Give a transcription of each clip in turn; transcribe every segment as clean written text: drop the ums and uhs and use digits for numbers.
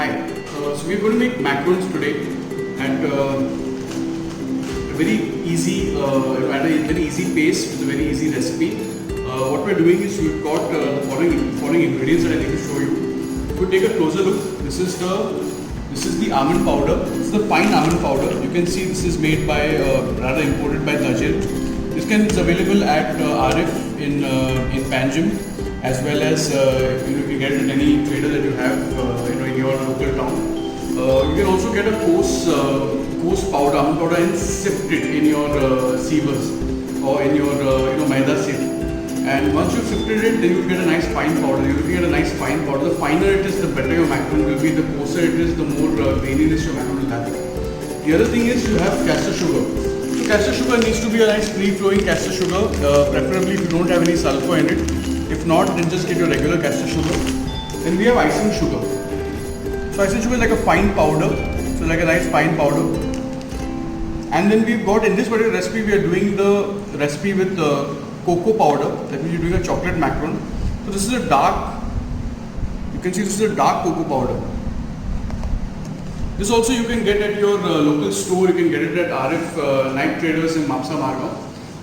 Hi, so we're going to make macarons today at a very easy, at a very easy pace with a very easy recipe. What we're doing is we've got the following ingredients that I need to show you. If you take a closer look, this is the almond powder. This is the fine almond powder. You can see this is made by rather imported by Tajir. This is available at Arif in Panjim, as well as you can get it at any trader that you have in your local town. You can also get a coarse powder, almond powder, and sift it in your sievers or in your maida sieve. And once you've sifted it, then you get a nice fine powder. You're looking at a nice fine powder. The finer it is, the better your macaron will be. The coarser it is, the more graininess your macaron will have. The other thing is you have castor sugar. So castor sugar needs to be a nice free-flowing castor sugar, preferably if you don't have any sulfur in it. If not, then just get your regular castor sugar. Then we have icing sugar. So icing sugar is like a fine powder, so like a nice fine powder. And then we've got, in this particular recipe, we are doing the recipe with cocoa powder. That means you're doing a chocolate macaron. So this is a dark, you can see this is a dark cocoa powder. This also you can get at your local store. You can get it at Arif Night Traders in Mapsa Margao.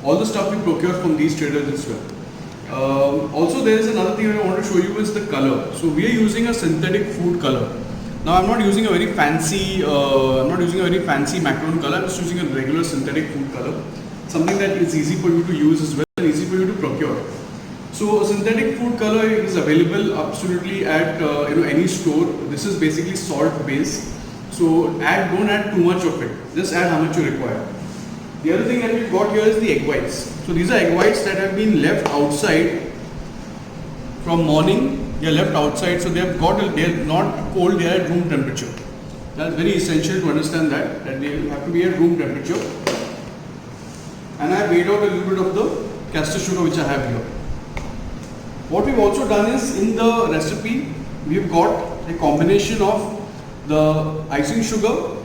All the stuff we procure from these traders as well. Also, there is another thing I want to show you is the color. So we are using a synthetic food color. Now I'm not using a very fancy macaron color. I'm just using a regular synthetic food color. Something that is easy for you to use as well and easy for you to procure. So a synthetic food color is available absolutely at any store. This is basically salt based. So don't add too much of it. Just add how much you require. The other thing that we've got here is the egg whites. So these are egg whites that have been left outside from morning. They are left outside, so they are not cold. They are at room temperature. That's very essential to understand that they have to be at room temperature. And I have weighed out a little bit of the castor sugar which I have here. What we've also done is, in the recipe, we've got a combination of the icing sugar,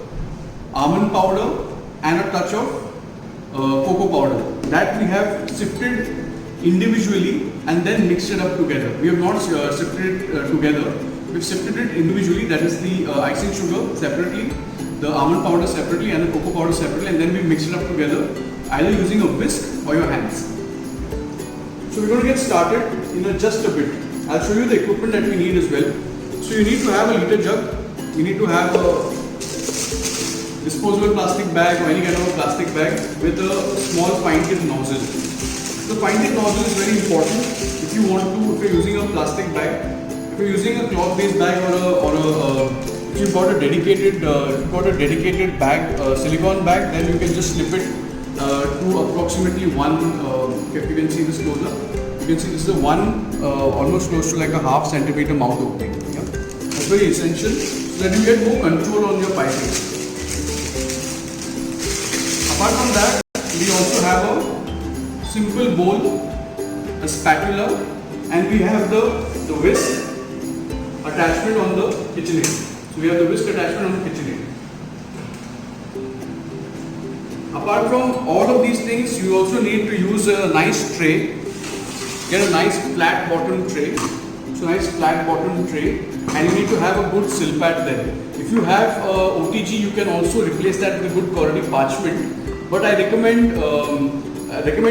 almond powder, and a touch of cocoa powder that we have sifted individually and then mixed it up together. We have not sifted it together. We've sifted it individually. That is the icing sugar separately, the almond powder separately, and the cocoa powder separately, and then we mix it up together, either using a whisk or your hands. So we're going to get started in just a bit. I'll show you the equipment that we need as well. So you need to have a liter jug. You need to have a disposable plastic bag or any kind of a plastic bag with a small fine tip nozzle. The fine tip nozzle is very important if you're using a plastic bag. If you're using a cloth based bag if you've got a dedicated bag, silicone bag, then you can just slip it to approximately if you can see this closer, you can see this is almost close to like a half centimeter mouth opening. Yeah? That's very essential so that you get more control on your piping. Apart from that, we also have a simple bowl, a spatula, and we have the whisk attachment on the KitchenAid. So we have the whisk attachment on the KitchenAid. Apart from all of these things, you also need to use a nice tray. Get a nice flat bottom tray. So nice flat bottom tray, and you need to have a good silpat there. If you have OTG, you can also replace that with a good quality parchment. But I recommend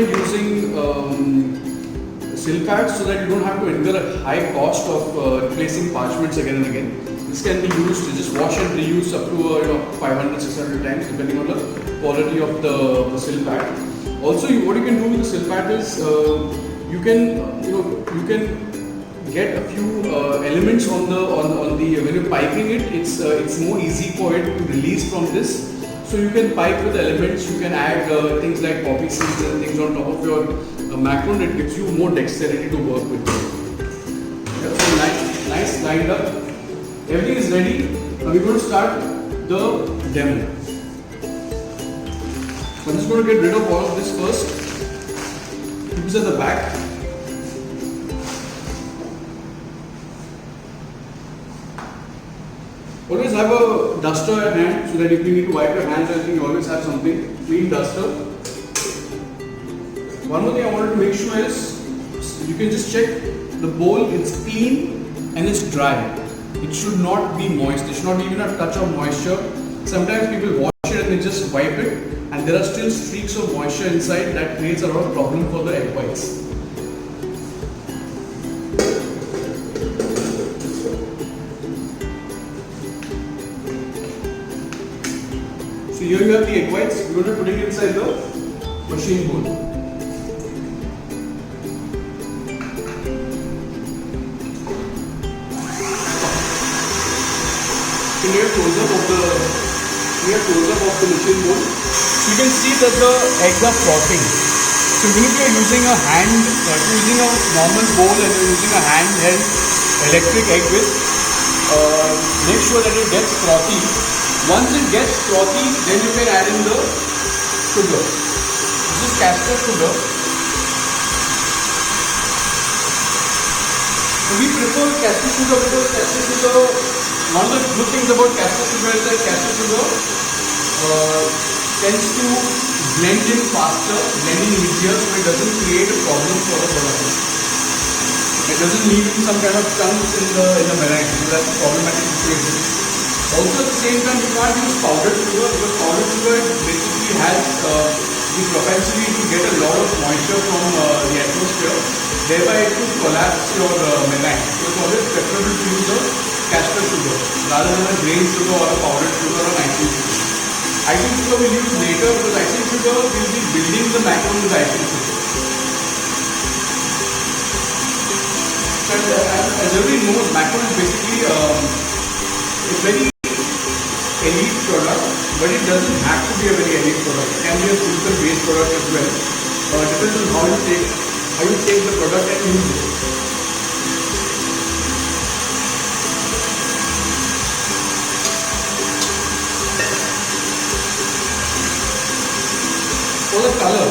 using silpat so that you don't have to incur a high cost of replacing parchments again and again. This can be used to just wash and reuse up to 500-600 times depending on the quality of the silpat. Also, what you can do with the silpat is you can get a few elements on the when you're piping it. It's more easy for it to release from this. So you can pipe with elements. You can add things like poppy seeds and things on top of your macaron. It gives you more dexterity to work with. So nice lined up. Everything is ready. Now we're going to start the demo. So I'm just going to get rid of all of this first. These are the back. Always have a duster at hand so that if you need to wipe your hands or anything, you always have something. Clean duster. One more thing I wanted to make sure is you can just check the bowl, it's clean and it's dry. It should not be moist. There should not be even a touch of moisture. Sometimes people wash it and they just wipe it, and there are still streaks of moisture inside that creates a lot of problem for the egg whites. So here you have the egg whites. We're going to put it inside the machine bowl. Here close-up of the machine bowl. So you can see that the eggs are frothing. So even if you are using a normal bowl and you're using a handheld electric egg whisk, make sure that it gets frothy. Once it gets frothy, then you can add in the sugar. This is caster sugar. So we prefer caster sugar because caster sugar, one of the good things about caster sugar is that caster sugar tends to blend in faster, blending easier, so it doesn't create a problem for the product. It doesn't leave some kind of chunks in the meringue, so that's a problematic situation. Also at the same time, you can't use powdered sugar because powdered sugar basically has the propensity to get a lot of moisture from the atmosphere, thereby it could collapse your meringue. So it's always preferable to use a caster sugar rather than a grain sugar or a powdered sugar or an icing sugar. Icing sugar we'll use later because icing sugar will be building the macaron with icing sugar. So as everybody knows, macaron is basically a very elite product, but it doesn't have to be a very elite product. It can be a simple base product as well. It depends on how you take the product and use it. For the color,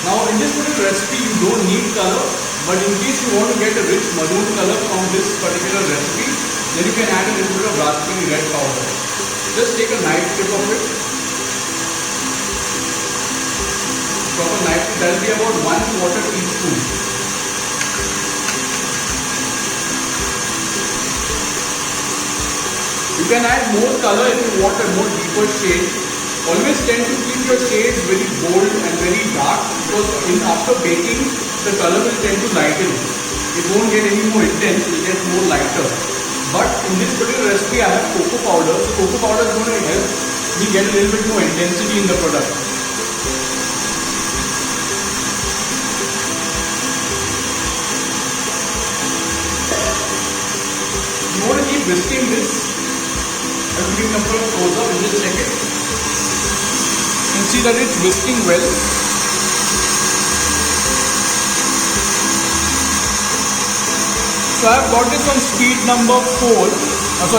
now in this particular recipe you don't need color, but in case you want to get a rich maroon color from this particular recipe, then you can add a little bit of raspberry red powder. Just take a knife tip of it. Proper knife tip, that will be about 1/4 teaspoon. You can add more color if you want a more deeper shade. Always tend to keep your shades very bold and very dark because after baking, the color will tend to lighten. It won't get any more intense, it will get more lighter. But in this particular recipe, I have cocoa powder. So cocoa powder is going to help me get a little bit more intensity in the product. You want to keep whisking this. I'm putting a couple of close up and just check it. You can see that it's whisking well. So I have got this on speed number 4,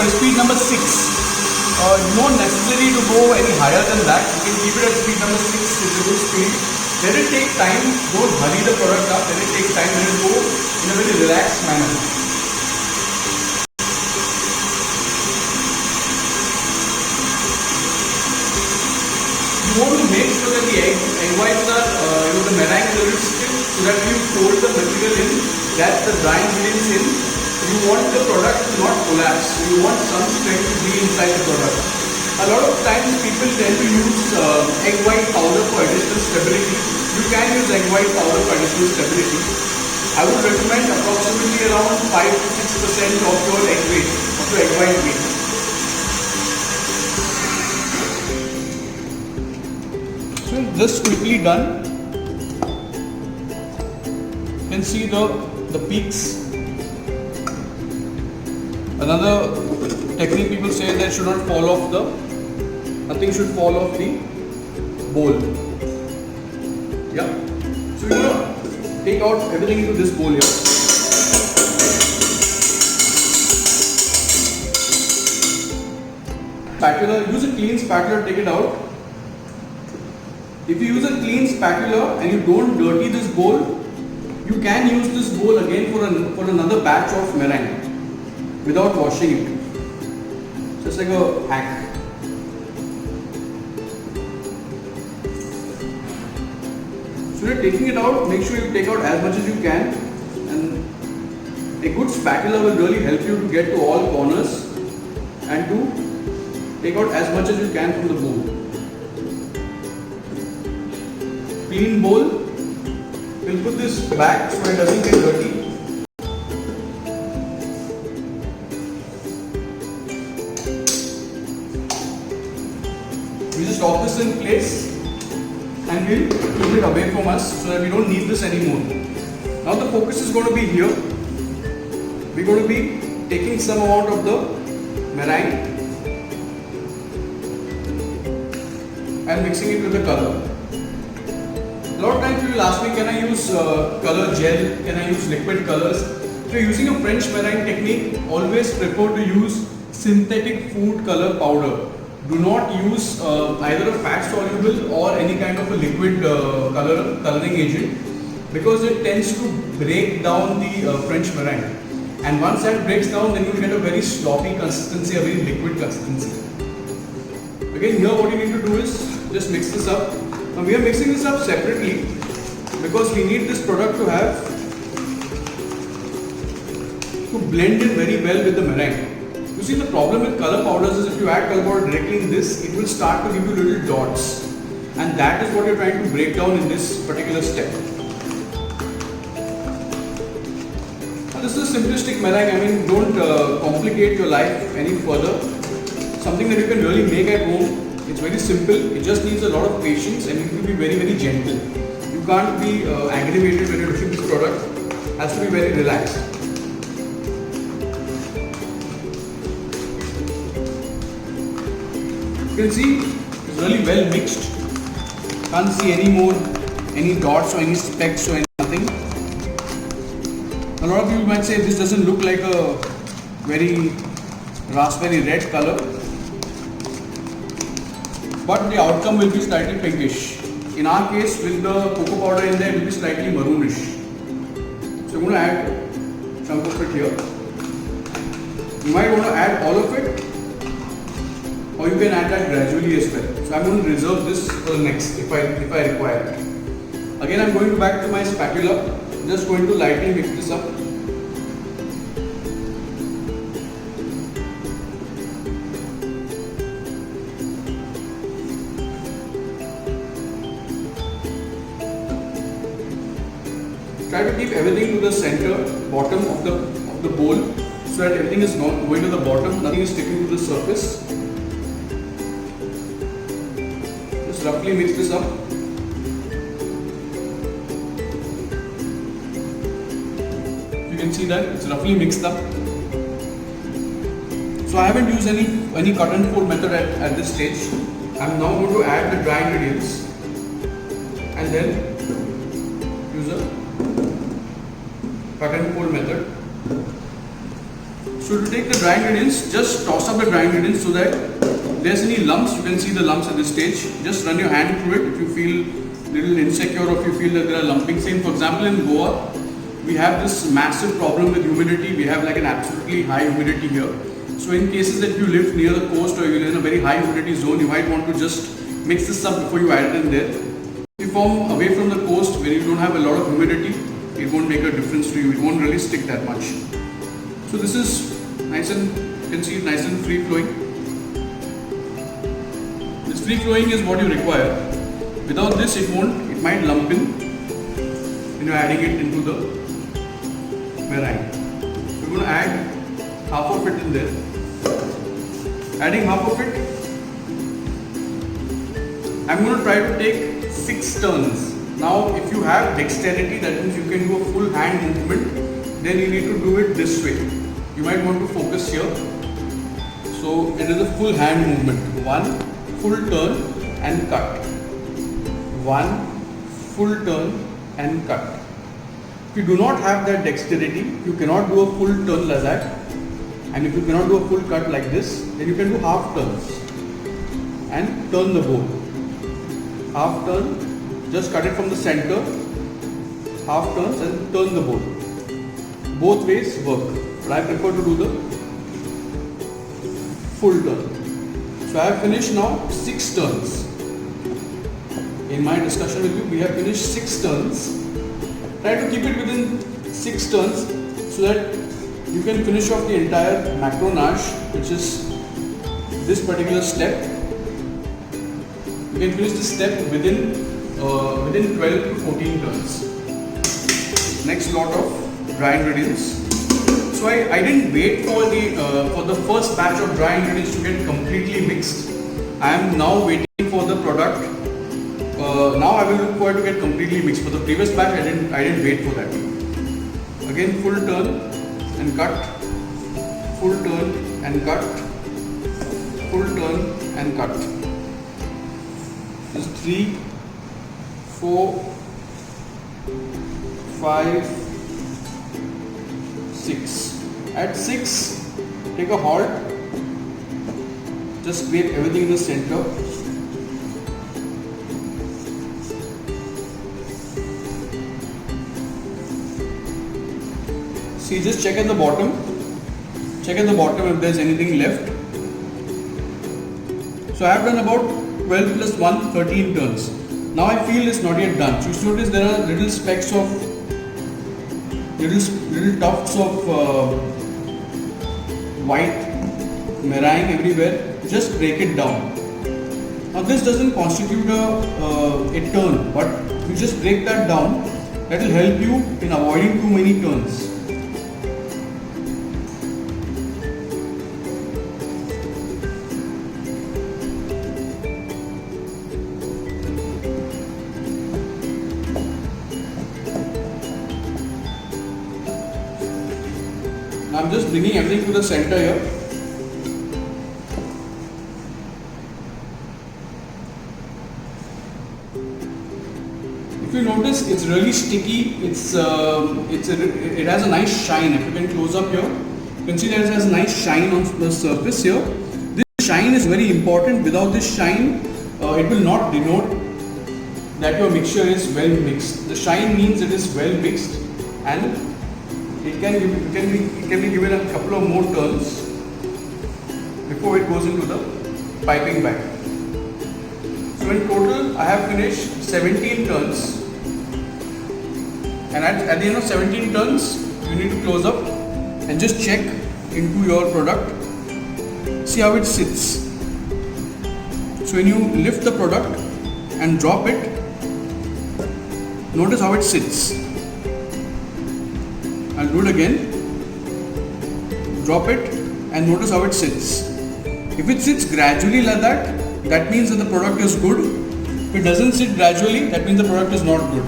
speed number 6. You don't necessarily to go any higher than that. You can keep it at speed number 6, which is a good speed. Let it take time, don't hurry the product up, let it take time, let it go in a very relaxed manner. You want to make sure that the egg whites are, the meringue is a little stiff so that you fold the material in, that the dry ingredients in. You want the product to not collapse. You want some strength to be inside the product. A lot of times people tend to use egg white powder for additional stability. You can use egg white powder for additional stability. I would recommend approximately around 5 to 6% of your egg weight, of your egg white weight. So this quickly done. You can see the peaks. Another technique people say that should not fall off nothing should fall off the bowl. Yeah. So you want to take out everything into this bowl here. Spatula, use a clean spatula to take it out. If you use a clean spatula and you don't dirty this bowl, you can use this bowl again for another batch of meringue without washing it. Just like a hack. So you're taking it out, make sure you take out as much as you can and A good spatula will really help you to get to all corners and to take out as much as you can from the bowl. Clean bowl, we'll put this back so it doesn't get dirty. We just lock this in place and we'll put it away from us so that we don't need this anymore. Now the focus is going to be here. We're going to be taking some amount of the meringue and mixing it with the color. A lot of times people ask me, can I use color gel, can I use liquid colors? If you're using a French meringue technique, always prefer to use synthetic food color powder. Do not use either a fat soluble or any kind of a liquid coloring agent, because it tends to break down the French meringue. And once that breaks down, then you will get a very sloppy consistency, a very liquid consistency. Again, here what you need to do is just mix this up. Now we are mixing this up separately because we need this product to blend in very well with the meringue. You see, the problem with color powders is if you add color powder directly in this, it will start to give you little dots, and that is what you're trying to break down in this particular step. Now this is a simplistic meringue. I mean, don't complicate your life any further. Something that you can really make at home. It's very simple. It just needs a lot of patience and you need to be very, very gentle. You can't be aggravated when you're doing this product. It has to be very relaxed. You can see it's really well mixed. Can't see any dots or any specks or anything. A lot of people might say this doesn't look like a very raspberry red color, but the outcome will be slightly pinkish. In our case, with the cocoa powder in there, it will be slightly maroonish. So I'm going to add a chunk of it here. You might want to add all of it, or you can add that gradually as well. So I'm going to reserve this for the next if I require it. Again, I'm going back to my spatula. Just going to lightly mix this up. Try to keep everything to the center, bottom of the bowl, so that everything is not going to the bottom, nothing is sticking to the surface. Just roughly mix this up. You can see that it's roughly mixed up. So I haven't used any cut and fold method at this stage. I'm now going to add the dry ingredients and then use a cut and fold method. So to take the dry ingredients, just toss up the dry ingredients so that if there's any lumps, you can see the lumps at this stage. Just run your hand through it if you feel a little insecure or if you feel that there are lumping. Same, for example, in Goa, we have this massive problem with humidity. We have like an absolutely high humidity here. So in cases that you live near the coast or you're in a very high humidity zone, you might want to just mix this up before you add it in there. If you form away from the coast where you don't have a lot of humidity, it won't make a difference to you. It won't really stick that much. So this is nice and, you can see it nice and free flowing. This free flowing is what you require. Without this, it might lump in when you're adding it into the meringue. So we're going to add half of it in there. Adding half of it, I'm going to try to take 6 turns. Now if you have dexterity, that means you can do a full hand movement, then you need to do it this way. You might want to focus here. So it is a full hand movement. 1 full turn and cut. 1 full turn and cut. If you do not have that dexterity, you cannot do a full turn like that. And if you cannot do a full cut like this, then you can do half turns and turn the bowl. Half turn, just cut it from the center, half turns and turn the bowl. Both ways work, but I prefer to do the full turn. So I have finished now 6 turns. In my discussion with you, we have finished 6 turns. Try to keep it within 6 turns so that you can finish off the entire macronage, which is this particular step. You can finish this step within 12 to 14 turns. Next lot of dry ingredients. So I didn't wait for the first batch of dry ingredients to get completely mixed. I am now waiting for the product. Now I will look for it to get completely mixed. For the previous batch, I didn't wait for that. Again, full turn and cut. Full turn and cut. Full turn and cut. Just 3, 4, 5, 6. At 6, take a halt. Just scrape everything in the center. See, just check at the bottom. Check at the bottom if there is anything left. So I have done about 12 plus 1, 13 turns. Now I feel it's not yet done. So you notice there are little specks of, little tufts of white meringue everywhere. Just break it down. Now this doesn't constitute a turn, but you just break that down. That will help you in avoiding too many turns. I'm just bringing everything to the center here. If you notice, it's really sticky. It has a nice shine. If you can close up here, you can see that it has a nice shine on the surface here. This shine is very important. Without this shine, it will not denote that your mixture is well mixed. The shine means it is well mixed, and it can be given a couple of more turns before it goes into the piping bag. So in total I have finished 17 turns, and at the end of 17 turns you need to close up and just check into your product, see how it sits. So when you lift the product and drop it, notice how it sits. I'll do it again. Drop it and notice how it sits. If it sits gradually like that, that means that the product is good. If it doesn't sit gradually, that means the product is not good.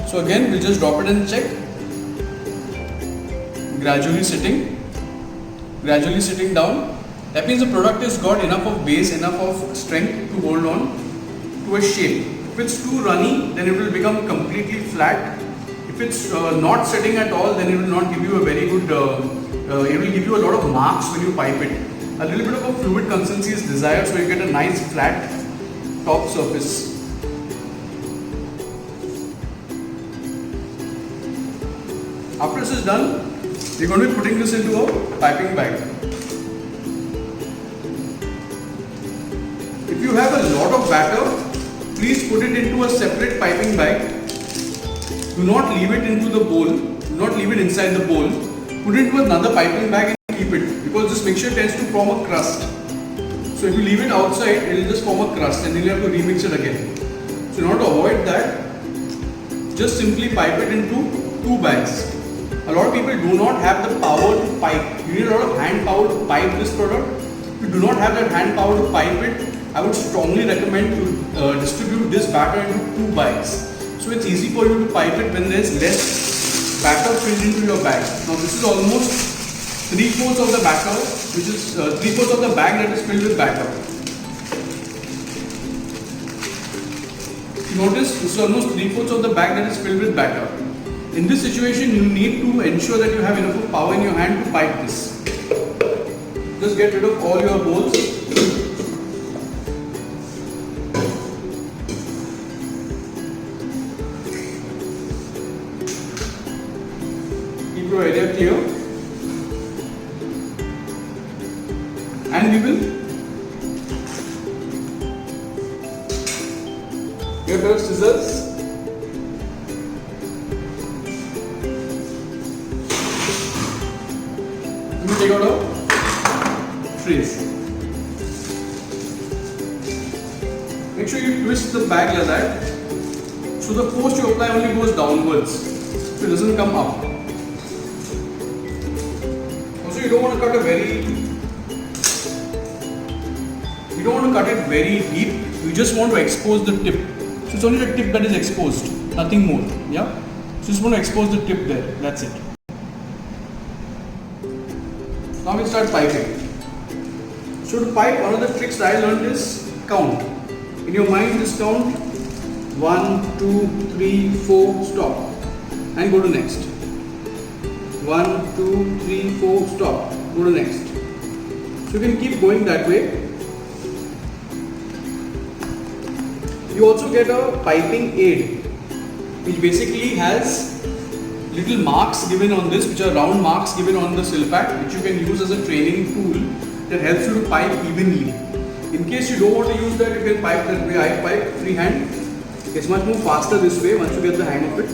So again, we'll just drop it and check. Gradually sitting down. That means the product has got enough of base, enough of strength to hold on to a shape. If it's too runny, then it will become completely flat. If it's not setting at all, then it will not give you a very good, it will give you a lot of marks when you pipe it. A little bit of a fluid consistency is desired, so you get a nice flat top surface. After this is done, we're going to be putting this into a piping bag. If you have a lot of batter, please put it into a separate piping bag. Do not leave it into the bowl. Do not leave it inside the bowl. Put it into another piping bag and keep it, because this mixture tends to form a crust. So if you leave it outside, it will just form a crust and then you have to remix it again. So in order to avoid that, just simply pipe it into 2 bags. A lot of people do not have the power to pipe. You need a lot of hand power to pipe this product. If you do not have that hand power to pipe it, I would strongly recommend to distribute this batter into 2 bags. So it's easy for you to pipe it when there is less batter filled into your bag. Now this is almost 3/4 of the batter, which is 3/4 of the bag that is filled with batter. Notice this is almost 3/4 of the bag that is filled with batter. In this situation, you need to ensure that you have enough power in your hand to pipe this. Just get rid of all your bowls. Keep your area clear. And we will get our scissors. You take out a trace. Make sure you twist the bag like that. So the force you apply only goes downwards. So it doesn't come up. Also, you don't want to cut it very deep. You just want to expose the tip. So it's only the tip that is exposed, nothing more. Yeah. So just want to expose the tip there. That's it. Now we start piping. So to pipe, one of the tricks that I learned is count. In your mind, just count 1, 2, 3, 4, stop, and go to next. 1, 2, 3, 4, stop, go to next. So you can keep going that way. You also get a piping aid, which basically has little marks given on this, which are round marks given on the Silpat, which you can use as a training tool that helps you to pipe evenly. In case you don't want to use that, you can pipe that way. I pipe freehand. It's much more faster this way once you get the hang of it.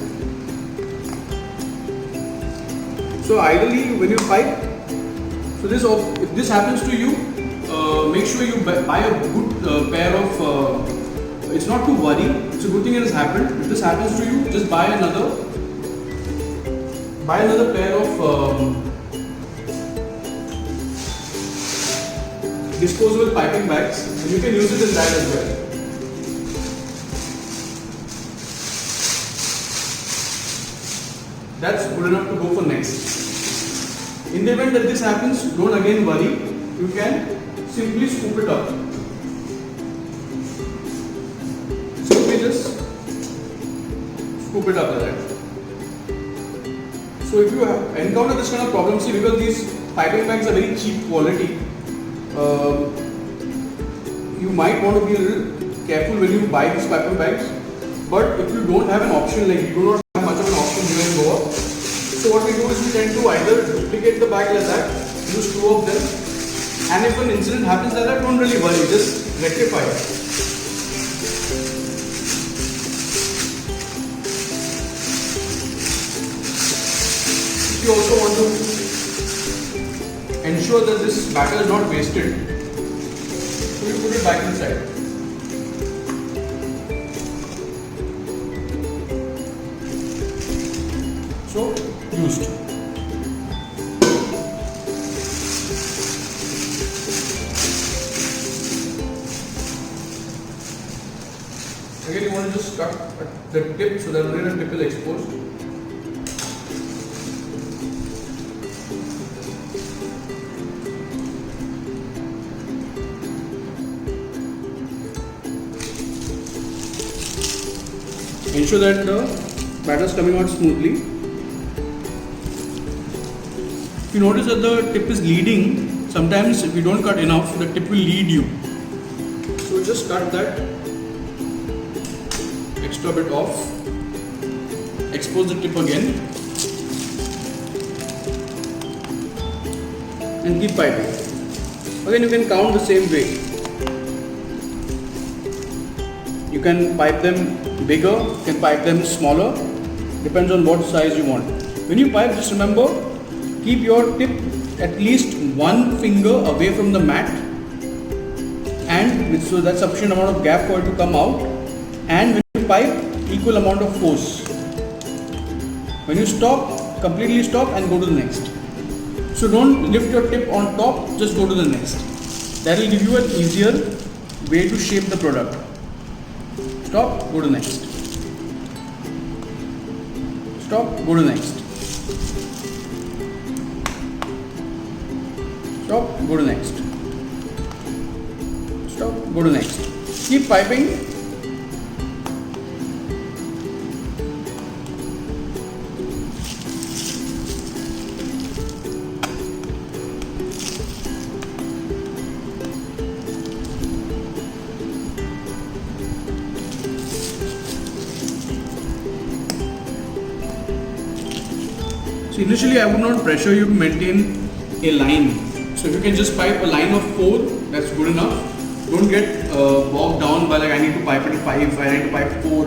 So ideally, when you pipe, so this, if this happens to you, make sure you buy a good pair of. It's not to worry. It's a good thing it has happened. If this happens to you, just buy another pair of disposable piping bags, and you can use it in that as well. That's good enough to go for next. In the event that this happens, don't again worry. You can simply scoop it up. Simply just scoop it up like that. So if you encounter this kind of problem, see, because these piping bags are very cheap quality, you might want to be a little careful when you buy these piping bags. But if you don't have an option, like you do not have much of an option here in Goa, so what we do is we tend to either duplicate the bag like that, use two of them, and if an incident happens like that, don't really worry, just rectify it. If you also want to ensure that this batter is not wasted, so you put it back inside. So, used. Again, you want to just cut at the tip so that only the tip is exposed. Ensure that the batter is coming out smoothly. If you notice that the tip is leading, sometimes if you don't cut enough, the tip will lead you. So just cut that extra bit off, expose the tip again, and keep piping. Again, you can count the same way. You can pipe them bigger, you can pipe them smaller, depends on what size you want. When you pipe, just remember, keep your tip at least one finger away from the mat, and so that's sufficient amount of gap for it to come out. And when you pipe, equal amount of force. When you stop, completely stop and go to the next. So don't lift your tip on top, just go to the next. That will give you an easier way to shape the product. Stop, go to next. Stop, go to next. Stop, go to next. Stop, go to next. Keep piping. So initially I would not pressure you to maintain a line. So if you can just pipe a line of 4, that's good enough. Don't get bogged down by like I need to pipe it at 5, I need to pipe 4.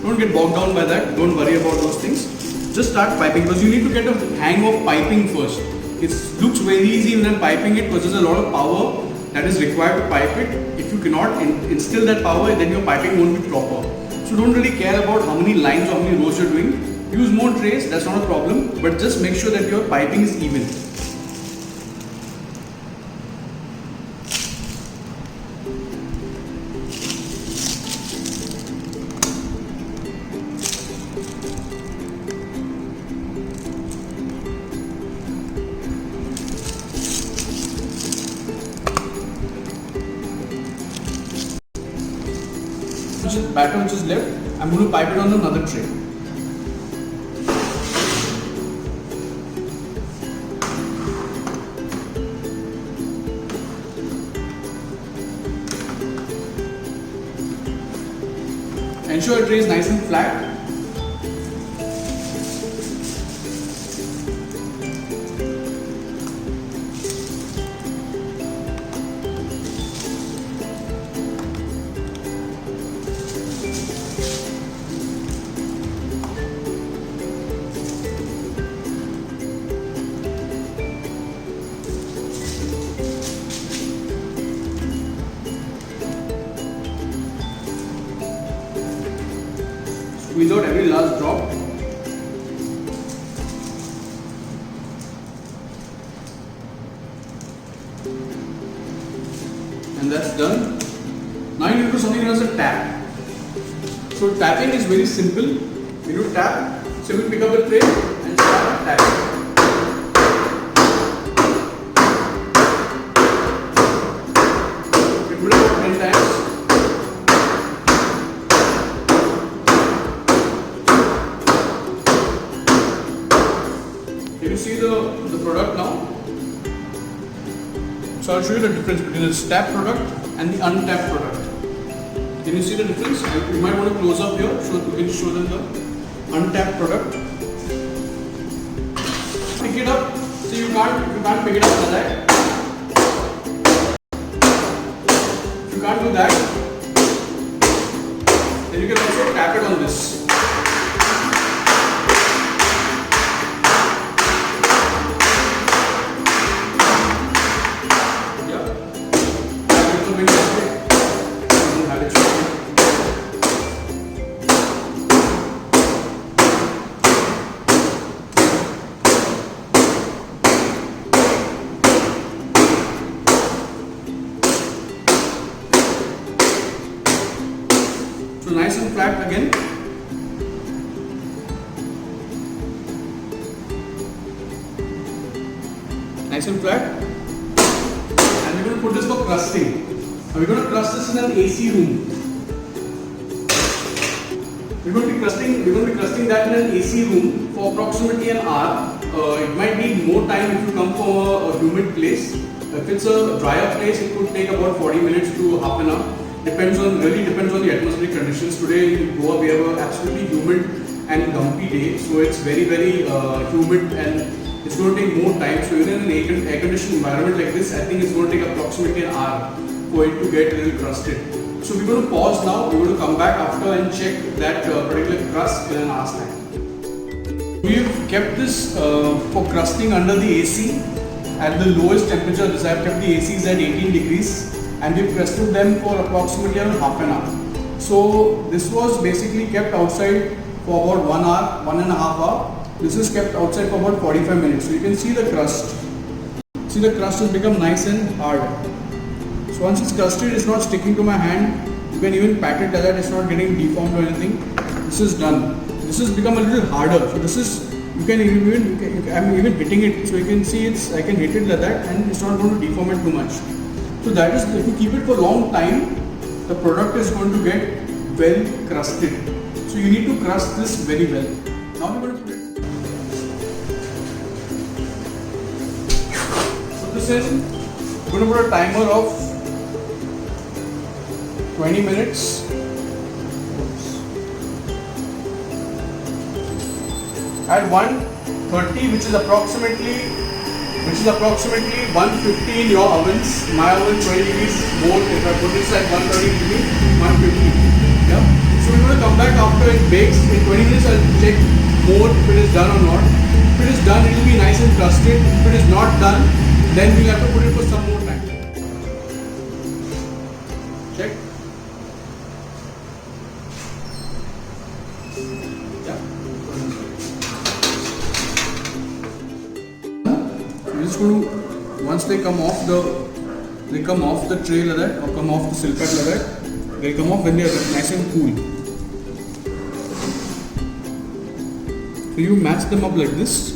Don't get bogged down by that. Don't worry about those things. Just start piping because you need to get a hang of piping first. It looks very easy when I'm piping it because there's a lot of power that is required to pipe it. If you cannot instill that power, then your piping won't be proper. So don't really care about how many lines or how many rows you're doing. Use more trays, that's not a problem, but just make sure that your piping is even. Batter which is left, I'm going to pipe it on another tray. Ensure your tray is nice and flat. Squeeze out every last drop. And that's done. Now you need to do something known as a tap. So tapping is very simple. You do tap, simply pick up a tray and start tapping. You do it about 10 times. Can you see the product now? So I'll show you the difference between the tapped product and the untapped product. Can you see the difference? You might want to close up here so you can show them the untapped product. Pick it up. So you can't pick it up like that. If you can't do that, then you can also tap it on this. So nice and flat again. Nice and flat. And we're going to put this for crusting. Now we're going to crust this in an AC room. We're going to be crusting that in an AC room for approximately an hour. It might need more time if you come from a humid place. If it's a drier place, it could take about 40 minutes to half an hour. Really depends on the atmospheric conditions. Today in Goa we have an absolutely humid and dumpy day, so it's very humid and it's going to take more time. So even in an air-conditioned environment like this, I think it's going to take approximately an hour for it to get a little crusted. So we're going to pause now. We're going to come back after and check that particular crust in an hour's time. We've kept this for crusting under the AC at the lowest temperature. I've kept the ACs at 18 degrees. And we've crusted them for approximately half an hour. So this was basically kept outside for about 1 hour, 1.5 hours. This is kept outside for about 45 minutes. So you can see the crust. See, the crust has become nice and hard. So once it's crusted, it's not sticking to my hand. You can even pat it like that, it's not getting deformed or anything. This is done. This has become a little harder. So this is, I'm even hitting it. So you can see I can hit it like that and it's not going to deform it too much. So that is, if you keep it for a long time, the product is going to get well crusted. So you need to crust this very well. Now we're going to put it. So this is, we're going to put a timer of 20 minutes. At 130, which is approximately 150 in your ovens. My oven 20 degrees more. If I put this at 130 degrees, 150. Yeah. So we're going to come back after it bakes. In 20 minutes I'll check more if it is done or not. If it is done, it will be nice and crusted. If it is not done, then we'll have to put it for some more time. Check. Yeah. We're just going to, once they come off the tray like that, or come off the silpat like that, they come off when they are nice and cool. So you match them up like this,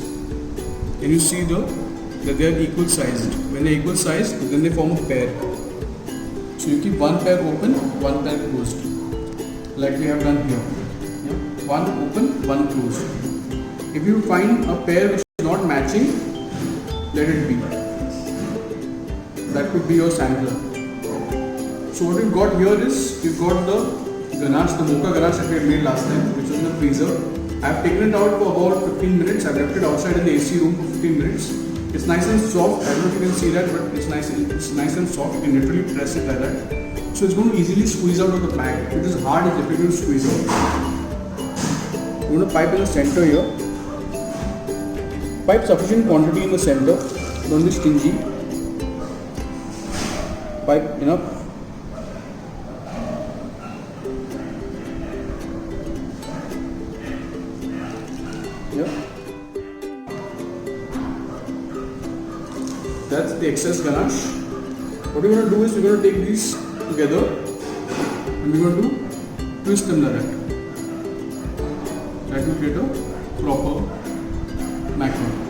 and you see that they are equal sized. When they are equal sized, then they form a pair. So you keep one pair open, one pair closed, like we have done here. Yeah? One open, one closed. If you find a pair which is not matching, let it be. That could be your sampler. So what we've got here is, we've got the ganache, the mocha ganache that we had made last time, which was in the freezer. I've taken it out for about 15 minutes. I've left it outside in the AC room for 15 minutes. It's nice and soft. I don't know if you can see that, but it's nice and soft. You can literally press it like that. So it's going to easily squeeze out of the bag. If it is hard, it's difficult to squeeze out. You're going to pipe in the center here. Pipe sufficient quantity in the center. Don't be stingy. Pipe enough. Yeah. That's the excess ganache. What we're going to do is we're going to take these together and we're going to twist them like that. That will create a proper macaron.